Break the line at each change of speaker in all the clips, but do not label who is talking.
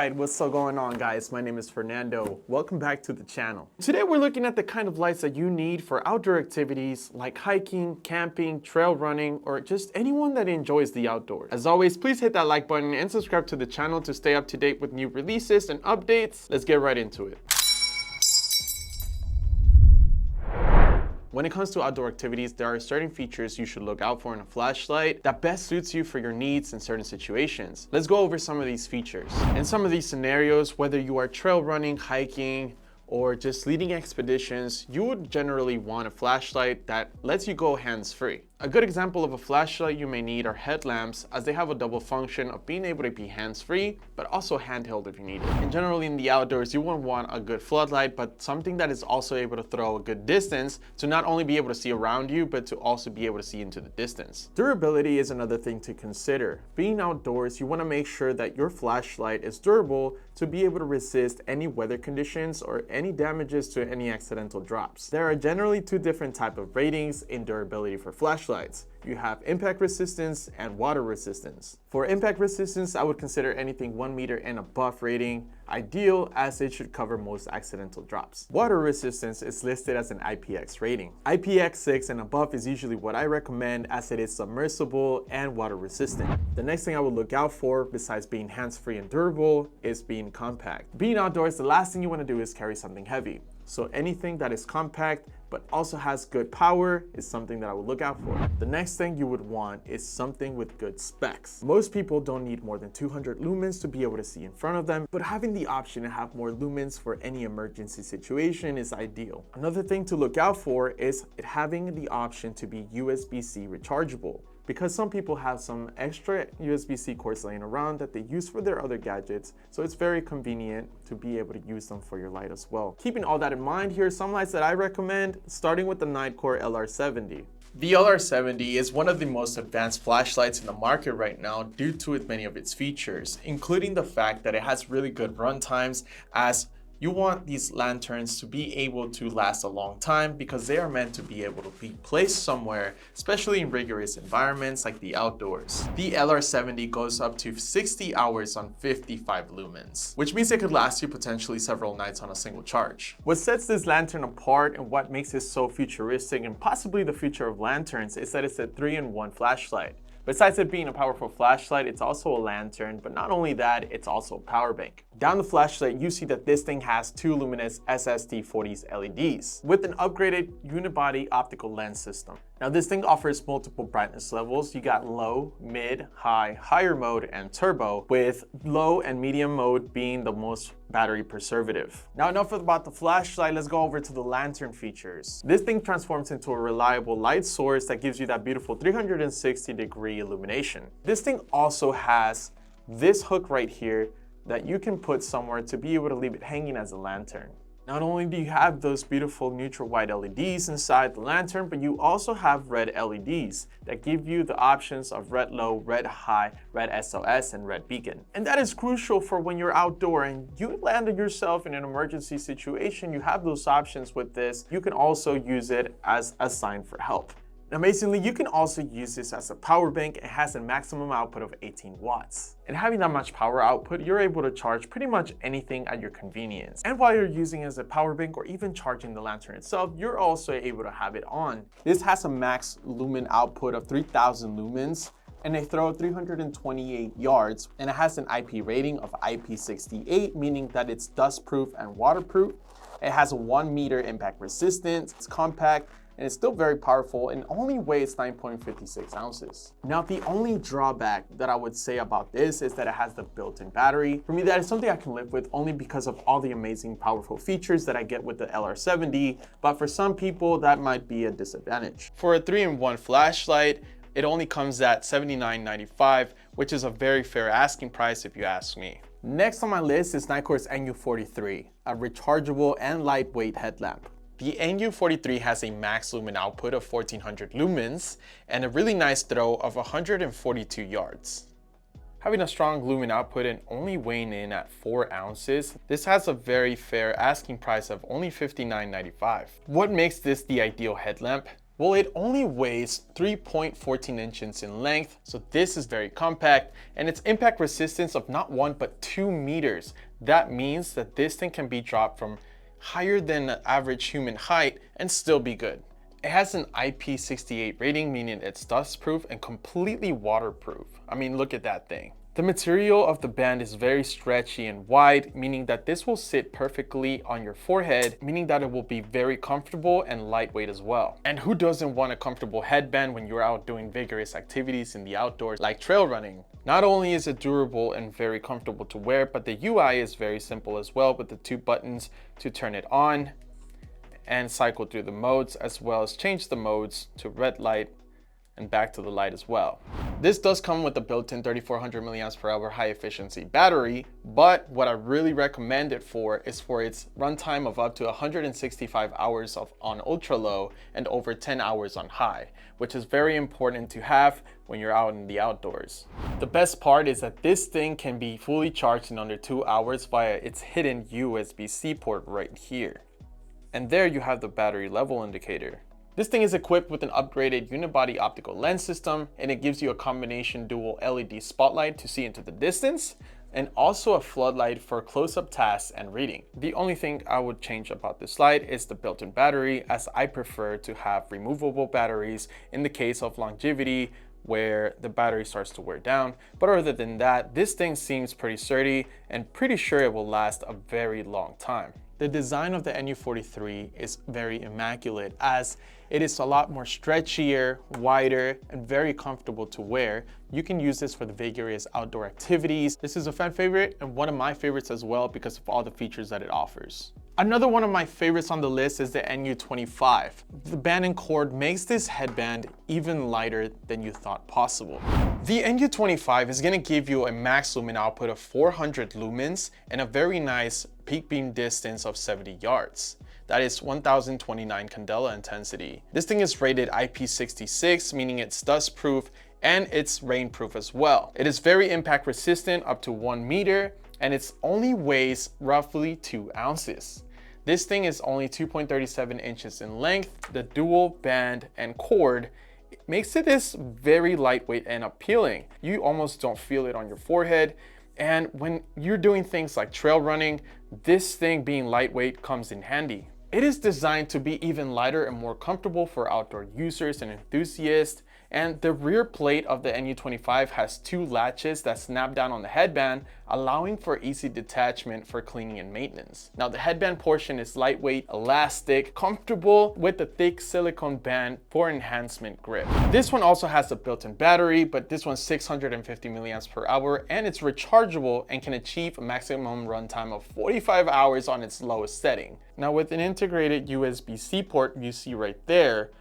Alright, what's so going on, guys? My name is Fernando. Welcome back to the channel. Today we're looking at the kind of lights that you need for outdoor activities like hiking, camping, trail running, or just anyone that enjoys the outdoors. As always, please hit that like button and subscribe to the channel to stay up to date with new releases and updates. Let's get right into it. When it comes to outdoor activities, there are certain features you should look out for in a flashlight that best suits you for your needs in certain situations. Let's go over some of these features. In some of these scenarios, whether you are trail running, hiking, or just leading expeditions, you would generally want a flashlight that lets you go hands-free. A good example of a flashlight you may need are headlamps, as they have a double function of being able to be hands-free, but also handheld if you need it. And generally in the outdoors, you won't want a good floodlight, but something that is also able to throw a good distance to not only be able to see around you, but to also be able to see into the distance. Durability is another thing to consider. Being outdoors, you want to make sure that your flashlight is durable to be able to resist any weather conditions or any damages to any accidental drops. There are generally two different types of ratings in durability for flashlights. You have impact resistance and water resistance. For impact resistance, I would consider anything 1 meter and above rating ideal, as it should cover most accidental drops. Water resistance is listed as an IPX rating. IPX6 and above is usually what I recommend, as it is submersible and water resistant. The next thing I would look out for, besides being hands-free and durable, is being compact. Being outdoors, the last thing you want to do is carry something heavy. So anything that is compact but also has good power is something that I would look out for. The next thing you would want is something with good specs. Most people don't need more than 200 lumens to be able to see in front of them, but having the option to have more lumens for any emergency situation is ideal. Another thing to look out for is it having the option to be USB-C rechargeable, because some people have some extra USB-C cords laying around that they use for their other gadgets, so it's very convenient to be able to use them for your light as well. Keeping all that in mind, here are some lights that I recommend, starting with the Nitecore LR70. The LR70 is one of the most advanced flashlights in the market right now due to many of its features, including the fact that it has really good run times, as you want these lanterns to be able to last a long time because they are meant to be able to be placed somewhere, especially in rigorous environments like the outdoors. The LR70 goes up to 60 hours on 55 lumens, which means it could last you potentially several nights on a single charge. What sets this lantern apart and what makes it so futuristic and possibly the future of lanterns is that it's a 3-in-1 flashlight. Besides it being a powerful flashlight, it's also a lantern, but not only that, it's also a power bank. Down the flashlight, you see that this thing has 2 luminous SST40s LEDs with an upgraded unibody optical lens system. Now this thing offers multiple brightness levels. You got low, mid, high, higher mode, and turbo, with low and medium mode being the most battery preservative. Now enough about the flashlight, let's go over to the lantern features. This thing transforms into a reliable light source that gives you that beautiful 360-degree illumination. This thing also has this hook right here that you can put somewhere to be able to leave it hanging as a lantern. Not only do you have those beautiful neutral white LEDs inside the lantern, but you also have red LEDs that give you the options of red low, red high, red SOS, and red beacon. And that is crucial for when you're outdoor and you landed yourself in an emergency situation. You have those options with this. You can also use it as a sign for help. Amazingly, you can also use this as a power bank. It has a maximum output of 18 watts. And having that much power output, you're able to charge pretty much anything at your convenience. And while you're using it as a power bank or even charging the lantern itself, you're also able to have it on. This has a max lumen output of 3000 lumens, and they throw 328 yards, and it has an IP rating of IP68, meaning that it's dust-proof and waterproof. It has a 1 meter impact resistance, it's compact, and it's still very powerful, and only weighs 9.56 ounces. Now, the only drawback that I would say about this is that it has the built-in battery. For me, that is something I can live with only because of all the amazing powerful features that I get with the LR70, but for some people, that might be a disadvantage. For a 3-in-1 flashlight, it only comes at $79.95, which is a very fair asking price if you ask me. Next on my list is Nitecore's NU43, a rechargeable and lightweight headlamp. The NU43 has a max lumen output of 1400 lumens and a really nice throw of 142 yards. Having a strong lumen output and only weighing in at 4 ounces, this has a very fair asking price of only $59.95. What makes this the ideal headlamp? Well, it only weighs 3.14 inches in length, so this is very compact, and its impact resistance of not 1 but 2 meters. That means that this thing can be dropped from higher than the average human height and still be good. It has an IP68 rating, meaning it's dust-proof and completely waterproof. I mean, look at that thing. The material of the band is very stretchy and wide, meaning that this will sit perfectly on your forehead, meaning that it will be very comfortable and lightweight as well. And who doesn't want a comfortable headband when you're out doing vigorous activities in the outdoors like trail running? Not only is it durable and very comfortable to wear, but the UI is very simple as well, with the 2 buttons to turn it on and cycle through the modes, as well as change the modes to red light and back to the light as well. This does come with a built-in 3400 mAh high efficiency battery, but what I really recommend it for is for its runtime of up to 165 hours on ultra low and over 10 hours on high, which is very important to have when you're out in the outdoors. The best part is that this thing can be fully charged in under 2 hours via its hidden USB-C port right here. And there you have the battery level indicator. This thing is equipped with an upgraded unibody optical lens system, and it gives you a combination dual LED spotlight to see into the distance, and also a floodlight for close-up tasks and reading. The only thing I would change about this light is the built-in battery, as I prefer to have removable batteries in the case of longevity where the battery starts to wear down. But other than that, this thing seems pretty sturdy and pretty sure it will last a very long time. The design of the NU43 is very immaculate, as it is a lot more stretchier, wider, and very comfortable to wear. You can use this for the vigorous outdoor activities. This is a fan favorite and one of my favorites as well because of all the features that it offers. Another one of my favorites on the list is the NU25. The band and cord makes this headband even lighter than you thought possible. The NU25 is going to give you a max lumen output of 400 lumens and a very nice peak beam distance of 70 yards. That is 1029 candela intensity. This thing is rated IP66, meaning it's dust proof and it's rain proof as well. It is very impact resistant, up to 1 meter, and it only weighs roughly 2 ounces. This thing is only 2.37 inches in length. The dual band and cord makes it this very lightweight and appealing. You almost don't feel it on your forehead. And when you're doing things like trail running, this thing being lightweight comes in handy. It is designed to be even lighter and more comfortable for outdoor users and enthusiasts. And the rear plate of the NU25 has 2 latches that snap down on the headband, allowing for easy detachment for cleaning and maintenance. Now the headband portion is lightweight, elastic, comfortable with a thick silicone band for enhancement grip. This one also has a built-in battery, but this one's 650 mAh and it's rechargeable and can achieve a maximum runtime of 45 hours on its lowest setting. Now with an integrated USB-C port you see right there,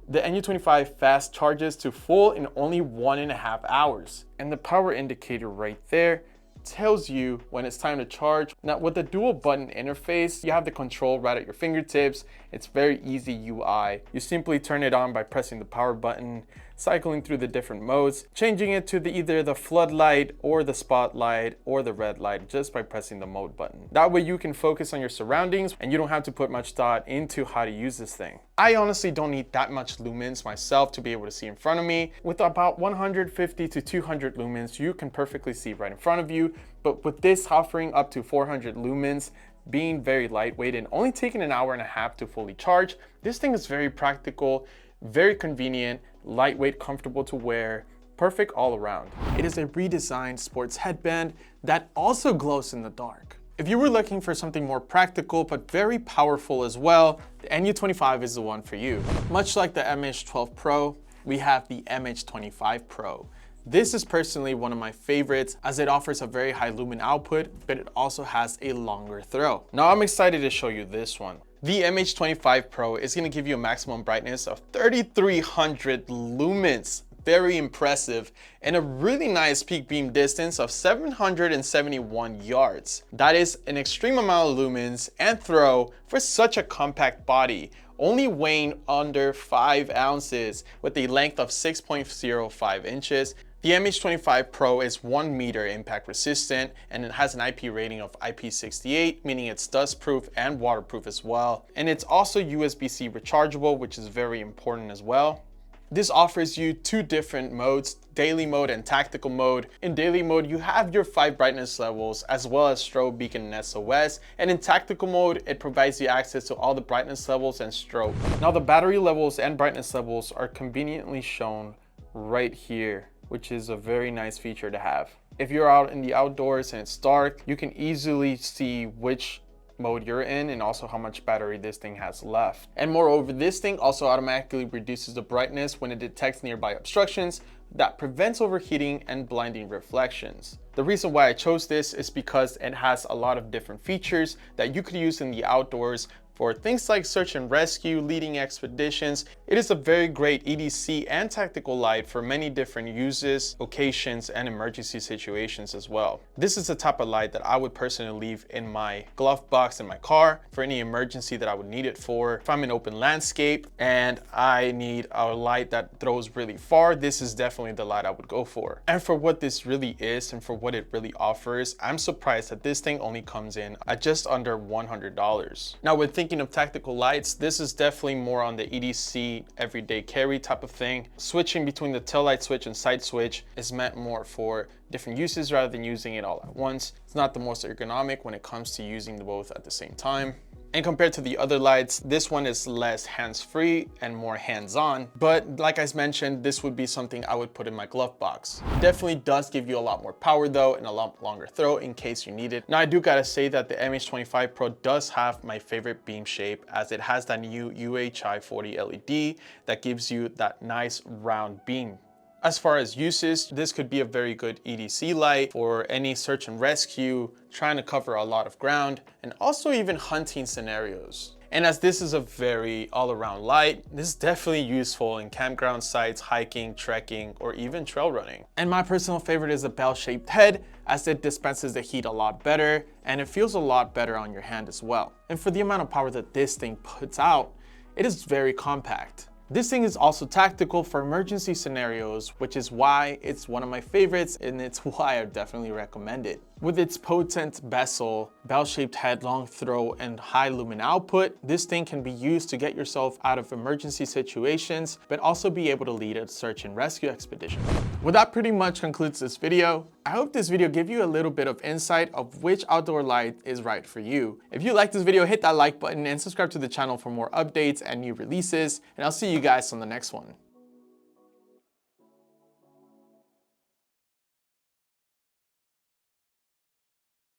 the NU25 fast charges to full in only 1.5 hours. And the power indicator right there tells you when it's time to charge. Now with the dual button interface, you have the control right at your fingertips. It's very easy UI. You simply turn it on by pressing the power button, cycling through the different modes, changing it to either the floodlight or the spotlight or the red light just by pressing the mode button. That way you can focus on your surroundings and you don't have to put much thought into how to use this thing. I honestly don't need that much lumens myself to be able to see in front of me. With about 150 to 200 lumens, you can perfectly see right in front of you. But with this offering up to 400 lumens, being very lightweight and only taking 1.5 hours to fully charge, this thing is very practical, very convenient, lightweight, comfortable to wear, perfect all around. It is a redesigned sports headband that also glows in the dark. If you were looking for something more practical but very powerful as well, the NU25 is the one for you. Much like the MH12 Pro, we have the MH25 Pro. This is personally one of my favorites as it offers a very high lumen output, but it also has a longer throw. Now I'm excited to show you this one. The MH25 Pro is going to give you a maximum brightness of 3300 lumens. Very impressive, and a really nice peak beam distance of 771 yards. That is an extreme amount of lumens and throw for such a compact body, only weighing under 5 ounces with a length of 6.05 inches. The MH25 Pro is 1 meter impact resistant, and it has an IP rating of IP68, meaning it's dust proof and waterproof as well. And it's also USB-C rechargeable, which is very important as well. This offers you 2 different modes, daily mode and tactical mode. In daily mode, you have your 5 brightness levels as well as strobe, beacon, and SOS. And in tactical mode, it provides you access to all the brightness levels and strobe. Now the battery levels and brightness levels are conveniently shown right here, which is a very nice feature to have. If you're out in the outdoors and it's dark, you can easily see which mode you're in and also how much battery this thing has left. And moreover, this thing also automatically reduces the brightness when it detects nearby obstructions that prevents overheating and blinding reflections. The reason why I chose this is because it has a lot of different features that you could use in the outdoors for things like search and rescue, leading expeditions. It is a very great EDC and tactical light for many different uses, occasions, and emergency situations as well. This is the type of light that I would personally leave in my glove box in my car for any emergency that I would need it for. If I'm in open landscape and I need a light that throws really far, this is definitely the light I would go for. And for what this really is and for what it really offers, I'm surprised that this thing only comes in at just under $100. Now, with thinking of tactical lights, this is definitely more on the EDC everyday carry type of thing. Switching between the tail light switch and sight switch is meant more for different uses rather than using it all at once. It's not the most ergonomic when it comes to using them both at the same time. And compared to the other lights, this one is less hands-free and more hands-on. But like I mentioned, this would be something I would put in my glove box. It definitely does give you a lot more power though, and a lot longer throw in case you need it. Now I do gotta say that the MH25 Pro does have my favorite beam shape, as it has that new UHI 40 LED that gives you that nice round beam. As far as uses, this could be a very good EDC light for any search and rescue, trying to cover a lot of ground, and also even hunting scenarios. And as this is a very all-around light, this is definitely useful in campground sites, hiking, trekking, or even trail running. And my personal favorite is the bell-shaped head, as it dispenses the heat a lot better, and it feels a lot better on your hand as well. And for the amount of power that this thing puts out, it is very compact. This thing is also tactical for emergency scenarios, which is why it's one of my favorites, and it's why I definitely recommend it. With its potent bezel, bell-shaped head, long throw, and high lumen output, this thing can be used to get yourself out of emergency situations, but also be able to lead a search and rescue expedition. Well, that pretty much concludes this video. I hope this video gave you a little bit of insight of which outdoor light is right for you. If you like this video, hit that like button and subscribe to the channel for more updates and new releases, and I'll see you guys on the next one.